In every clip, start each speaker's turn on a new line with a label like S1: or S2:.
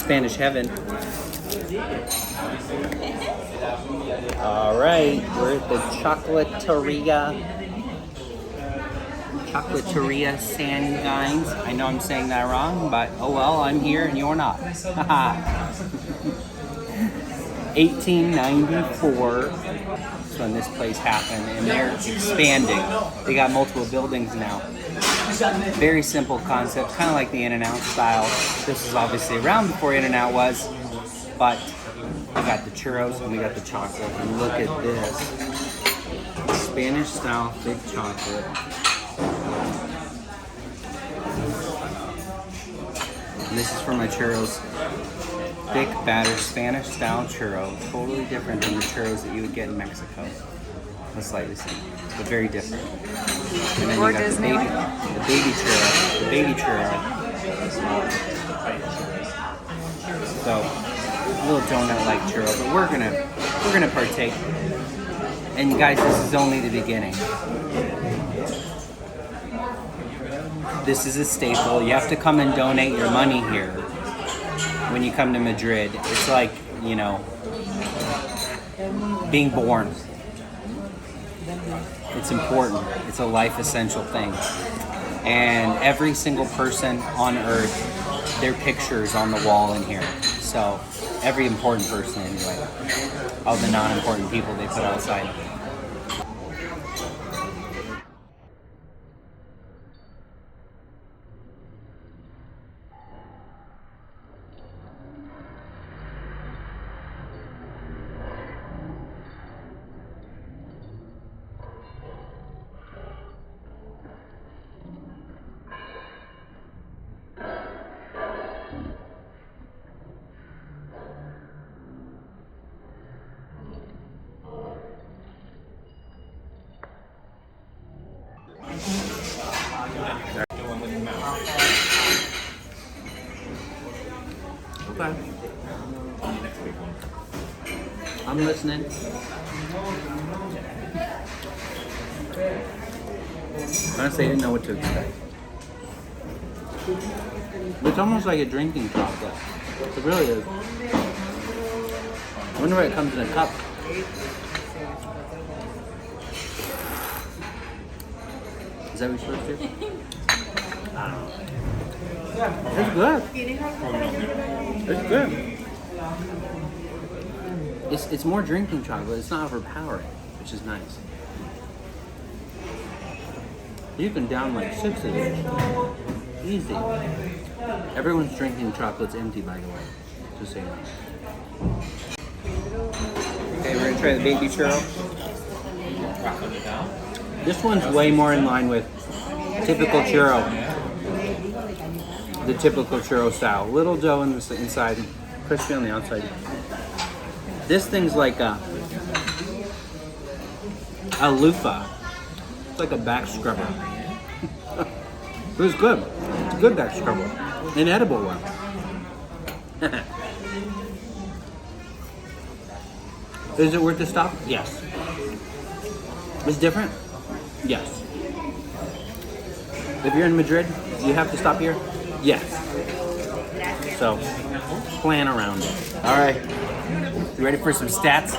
S1: Spanish heaven. All right, we're at the Chocolateria Sandines. I know I'm saying that wrong, but oh well, I'm here and you're not. 1894 is when this place happened, and they're expanding. They got multiple buildings now. Very simple concept, kind of like the In-N-Out style. This is obviously around before In-N-Out was, but we got the churros and we got the chocolate. And look at this. Spanish style thick chocolate. And this is for my churros. Thick batter Spanish style churro. Totally different than the churros that you would get in Mexico. Well, slightly same, but very different. And then you got the baby churro. So a little donut-like churro, but we're gonna partake. And guys, this is only the beginning. This is a staple. You have to come and donate your money here when you come to Madrid. It's like, you know, being born. It's important. It's a life essential thing. And every single person on earth, their picture is on the wall in here. So every important person anyway. All the non-important people they put outside. Okay. I'm listening. Honestly, I didn't know what to expect. It's almost like a drinking chocolate. It really is. I wonder why it comes in a cup. Is that what you're supposed to do? I don't know. It's good. It's good. It's more drinking chocolate. It's not overpowering, which is nice. You can down like 6 of these. Easy. Everyone's drinking chocolate's empty, by the way. Just saying. Okay, we're gonna try the baby churro. This one's way more in line with typical churro. The typical churro style. Little dough in the inside, crispy on the outside. This thing's like a loofah. It's like a back scrubber. But it's good. It's a good back scrubber. An edible one. Is it worth the stop? Yes. It's different? Yes. If you're in Madrid, you have to stop here? Yes. So, plan around it. All right. You ready for some stats?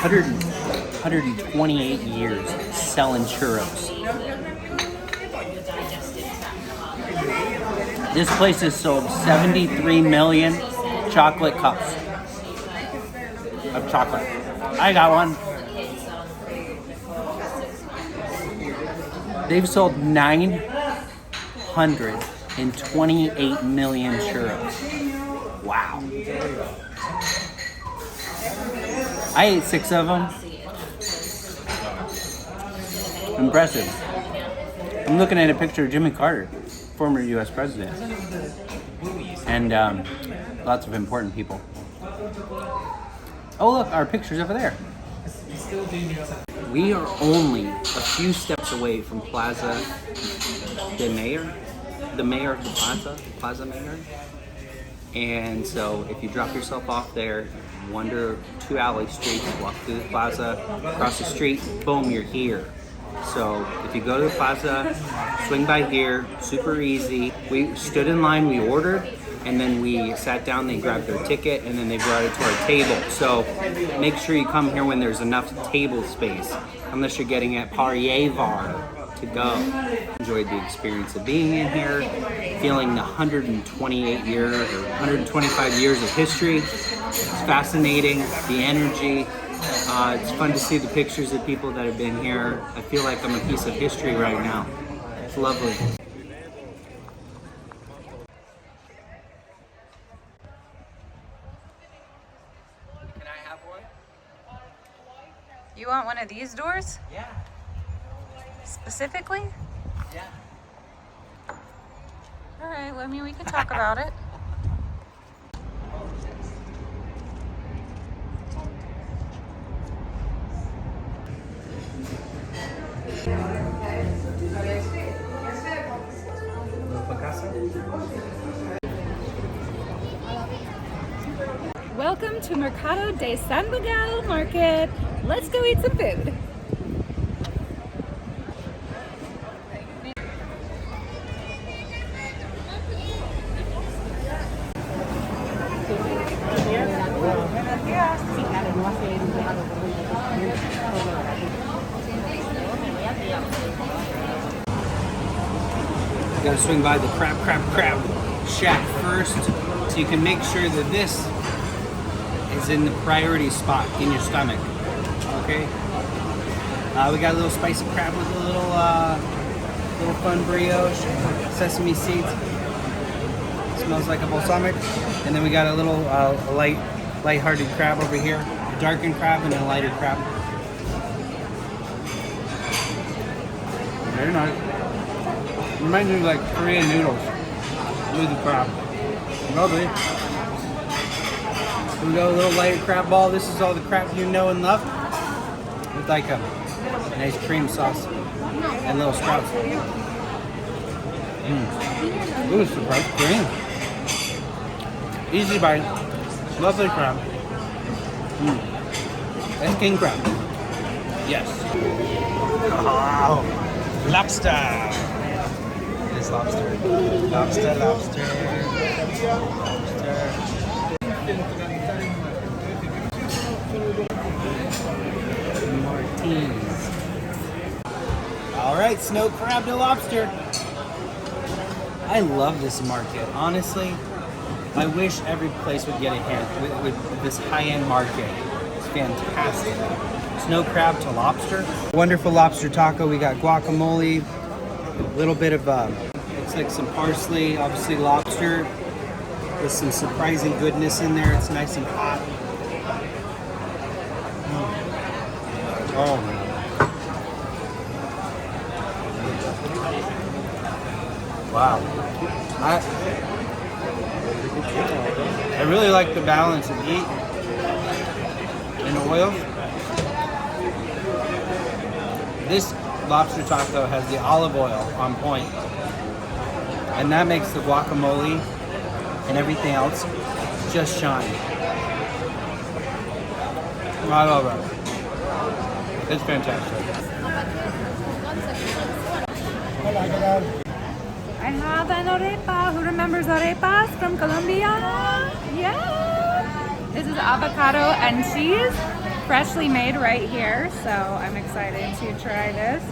S1: 128 years selling churros. This place has sold 73 million chocolate cups of chocolate. I got one. They've sold 928 million churros. Wow. I ate 6 of them. Impressive. I'm looking at a picture of Jimmy Carter, former U.S. president, and lots of important people. Oh look, our picture's over there. We are only a few steps away from Plaza de Mayor, the mayor of the Plaza Mayor. And so if you drop yourself off there, wander 2 alley streets, walk through the plaza, across the street, boom, you're here. So if you go to the plaza, swing by here, super easy. We stood in line, we ordered, and then we sat down, they grabbed their ticket, and then they brought it to our table. So make sure you come here when there's enough table space, unless you're getting at Parievar to go. Enjoyed the experience of being in here, feeling the 128 years or 125 years of history. It's fascinating, the energy. It's fun to see the pictures of people that have been here. I feel like I'm a piece of history right now. It's lovely. Can I have one?
S2: You want one of these doors?
S1: Yeah.
S2: Specifically?
S1: Yeah.
S2: All right, well, I mean, we can talk about it. Welcome to Mercado de San Miguel Market. Let's go eat some food.
S1: You gotta swing by the crab shack first, so you can make sure that this is in the priority spot in your stomach. Okay. We got a little spicy crab with a little fun brioche, sesame seeds. Smells like a balsamic. And then we got a little light-hearted crab over here, a darkened crab and a lighter crab. Very nice. Reminds me of like Korean noodles with the crab. Lovely. We got a little lighter crab ball. This is all the crab you know and love, with like a nice cream sauce and little sprouts. Ooh, surprise cream. Easy bite. Lovely crab. That's king crab. Yes. Oh, lobster. It is lobster. Lobster. Martins. All right, snow crab to lobster. I love this market. Honestly, I wish every place would get a hint with this high-end market. It's fantastic. Snow crab to lobster. Wonderful lobster taco. We got guacamole, a little bit of looks like some parsley, obviously lobster, with some surprising goodness in there. It's nice and hot. Oh man. Wow. I really like the balance of heat and oil. This lobster taco has the olive oil on point, and that makes the guacamole and everything else just shine. I love it. It's fantastic.
S2: I have an arepa. Who remembers arepas from Colombia? Yeah. This is avocado and cheese, freshly made right here. So I'm excited to try this.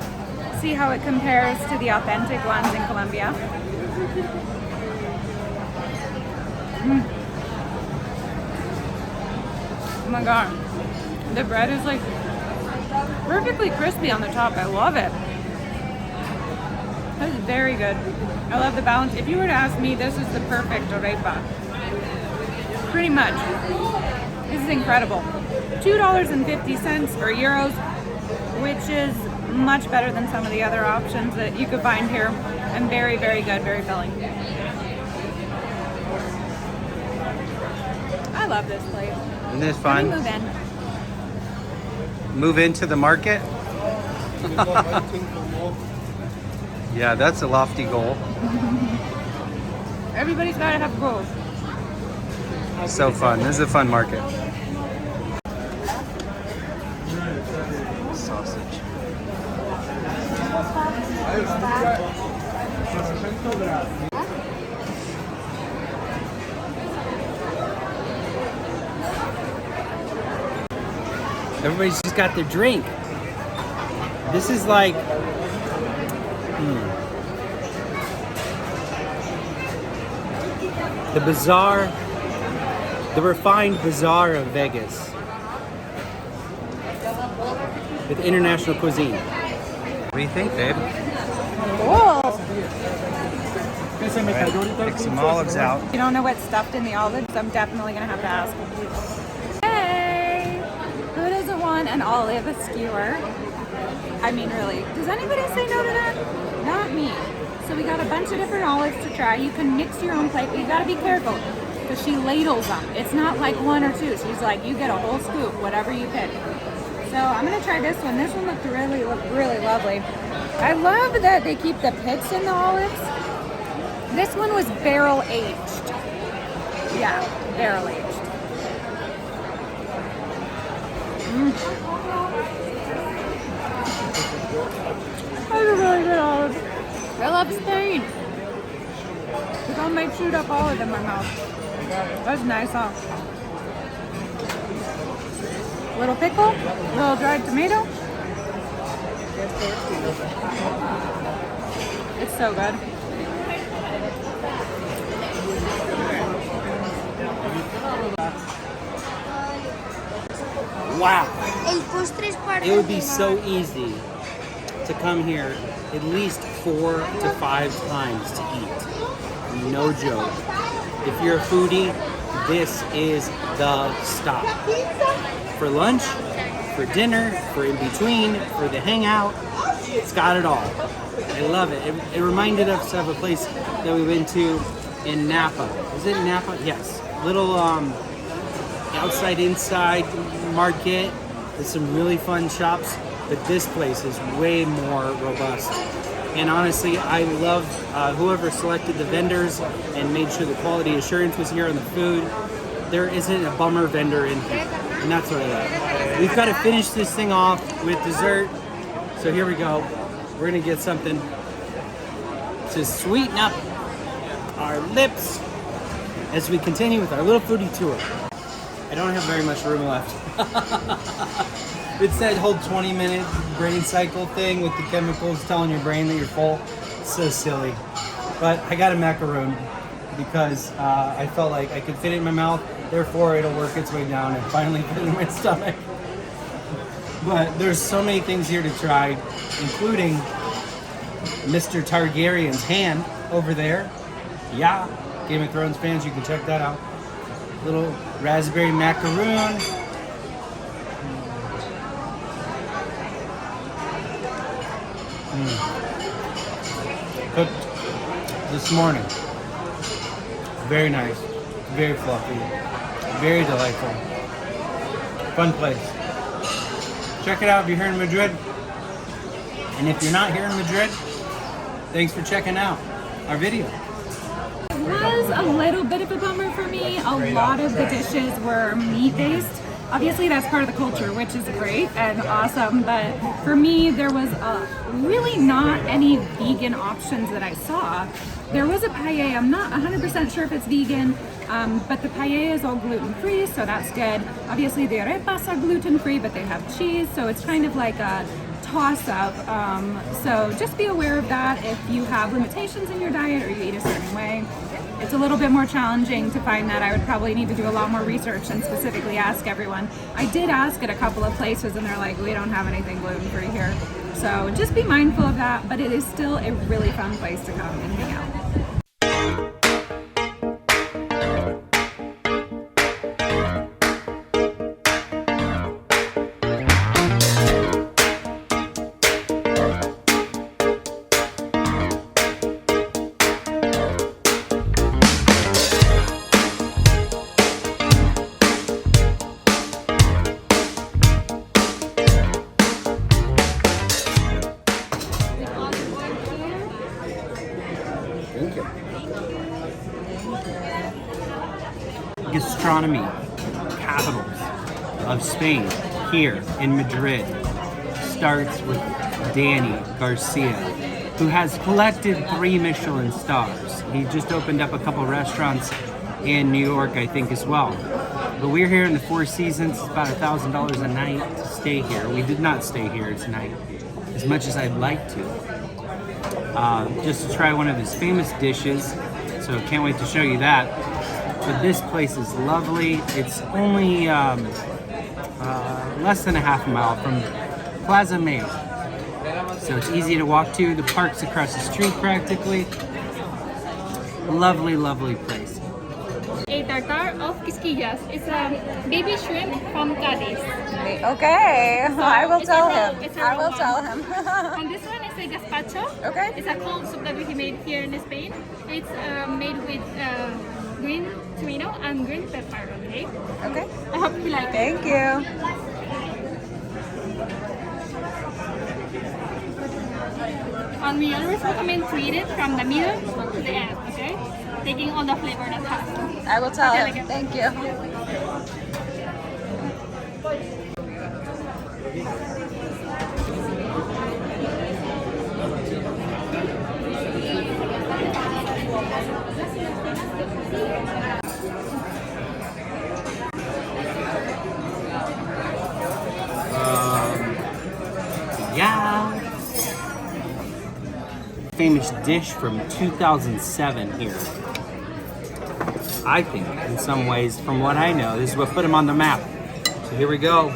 S2: See how it compares to the authentic ones in Colombia. Oh my god. The bread is like perfectly crispy on the top. I love it. That is very good. I love the balance. If you were to ask me, this is the perfect arepa. Pretty much. This is incredible. $2.50 or euros, which is much better than some of the other options that you could find here. And very, very good, very filling. I love this place.
S1: Isn't this fun?
S2: Let me move in.
S1: Move into the market? Yeah, that's a lofty goal.
S2: Everybody's got to have goals.
S1: So fun. This is a fun market. Sausage. Everybody's just got their drink. This is like, the bazaar, the refined bazaar of Vegas with international cuisine. What do you think, babe?
S2: Cool.
S1: Pick some olives out.
S2: You don't know what's stuffed in the olives? I'm definitely gonna have to ask. Hey, who doesn't want an olive skewer? I mean, really, does anybody say no to that? Not me. So we got a bunch of different olives to try. You can mix your own plate, but you gotta be careful because she ladles them. It's not like one or two. She's like, you get a whole scoop, whatever you pick. So I'm gonna try this one. This one looked really lovely. I love that they keep the pits in the olives. This one was barrel aged. Yeah, barrel aged. That's a really good olive. I love Spain. Look how I chewed up olive in my mouth. That's nice, huh? Little pickle, little dried tomato. It's so good.
S1: Wow. It would be so easy to come here at least 4 to 5 times to eat. No joke. If you're a foodie, this is the stop. For lunch, for dinner, for in between, for the hangout, it's got it all. I love it. It reminded us of a place that we went to in Napa. Was it Napa? Yes. Little outside inside market with some really fun shops, but this place is way more robust. And honestly, I love whoever selected the vendors and made sure the quality assurance was here on the food. There isn't a bummer vendor in here, and that's what I love. We've got to finish this thing off with dessert, so here we go. We're gonna get something to sweeten up our lips as we continue with our little foodie tour. I don't have very much room left. It's that whole 20-minute brain cycle thing with the chemicals telling your brain that you're full. It's so silly. But I got a macaroon because I felt like I could fit it in my mouth, therefore it'll work its way down and finally fit in my stomach. But there's so many things here to try, including Mr. Targaryen's hand over there. Yeah, Game of Thrones fans, you can check that out. Little raspberry macaroon. Cooked this morning. Very nice, very fluffy, very delightful. Fun place. Check it out if you're here in Madrid. And if you're not here in Madrid, thanks for checking out our video.
S2: It was a little bit of a bummer for me. A lot of the dishes were meat-based. Obviously, that's part of the culture, which is great and awesome. But for me, there was really not any vegan options that I saw. There was a paella. I'm not 100% sure if it's vegan, but the paella is all gluten-free, so that's good. Obviously, the arepas are gluten-free, but they have cheese, so it's kind of like a toss-up. So just be aware of that if you have limitations in your diet or you eat a certain way. It's a little bit more challenging to find that. I would probably need to do a lot more research and specifically ask everyone. I did ask at a couple of places and they're like, we don't have anything gluten-free here. So just be mindful of that, but it is still a really fun place to come and hang out.
S1: Gastronomy capitals of Spain here in Madrid starts with Danny Garcia, who has collected 3 Michelin stars. He just opened up a couple restaurants in New York, I think, as well. But we're here in the Four Seasons. It's about $1,000 a night to stay here. We did not stay here tonight, as much as I'd like to. Just to try one of his famous dishes, so can't wait to show you that. But this place is lovely. It's only less than a half a mile from Plaza Mayo. So it's easy to walk to. The park's across the street practically. Lovely, lovely place.
S3: A tartare of quisquillas. It's a baby shrimp from Cadiz.
S2: Okay, I will tell him.
S3: It's a
S2: I will
S3: raw
S2: tell
S3: one.
S2: him.
S3: And this one is a gazpacho.
S2: Okay.
S3: It's a cold soup that we made here in Spain. It's made with green tomato and green pepper. Okay.
S2: Okay.
S3: I hope you like it.
S2: Thank you.
S3: And we always recommend to eat it from the middle to the end. Okay. Taking all the flavor that has.
S2: I will tell
S3: Okay,
S2: him.
S3: like it.
S2: Thank you.
S1: Yeah. Famous dish from 2007 here. I think, in some ways, from what I know, this is what put him on the map. So here we go.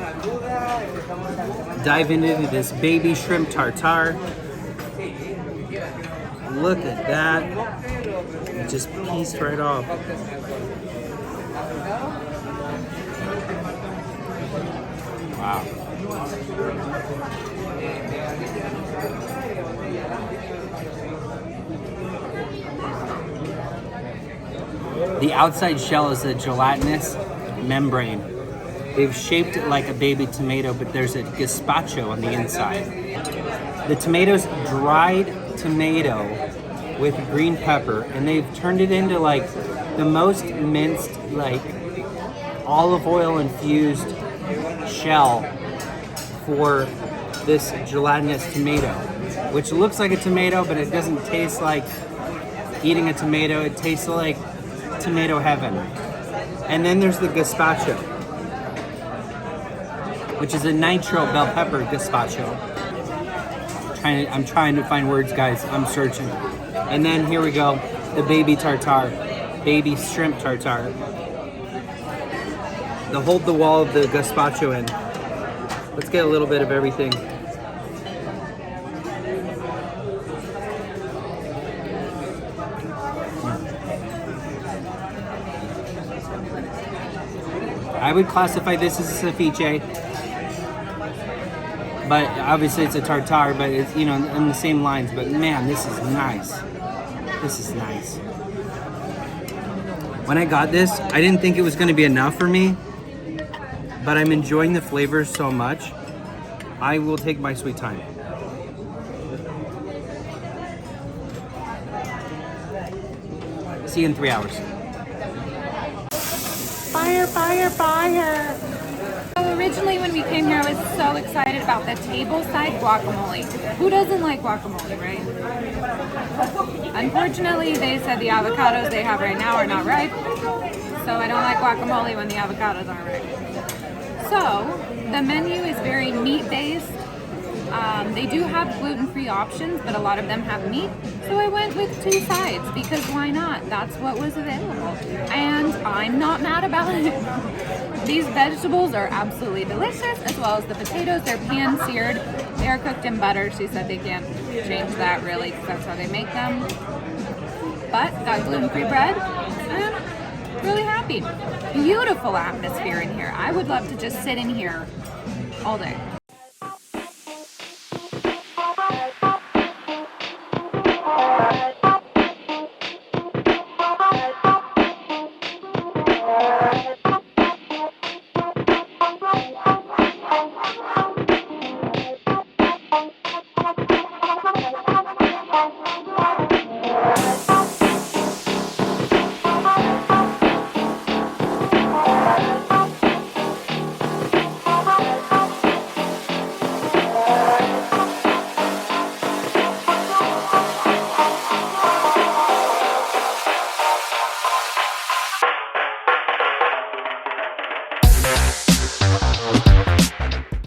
S1: Dive into this baby shrimp tartare. Look at that. It just pieced right off. Wow. The outside shell is a gelatinous membrane. They've shaped it like a baby tomato, but there's a gazpacho on the inside. The tomato's dried tomato with green pepper, and they've turned it into like the most minced, like olive oil infused shell for this gelatinous tomato, which looks like a tomato, but it doesn't taste like eating a tomato. It tastes like tomato heaven. And then there's the gazpacho, which is a nitro bell pepper gazpacho. I'm trying to find words, guys. I'm searching. And then here we go, the baby tartare, baby shrimp tartare. They'll hold the wall of the gazpacho in. Let's get a little bit of everything. I would classify this as a ceviche, but obviously it's a tartare, but it's, you know, in the same lines. But man, this is nice. This is nice. When I got this, I didn't think it was going to be enough for me, but I'm enjoying the flavors so much. I will take my sweet time. See you in 3 hours.
S2: Fire, fire, fire. So originally when we came here, I was so excited about the tableside guacamole. Who doesn't like guacamole, right? Unfortunately, they said the avocados they have right now are not ripe. So I don't like guacamole when the avocados aren't ripe. So the menu is very meat-based. They do have gluten-free options, but a lot of them have meat. So I went with 2 sides because why not? That's what was available. And I'm not mad about it. These vegetables are absolutely delicious, as well as the potatoes. They're pan-seared. They are cooked in butter. She said they can't change that really because that's how they make them. But got gluten-free bread. And really happy. Beautiful atmosphere in here. I would love to just sit in here all day.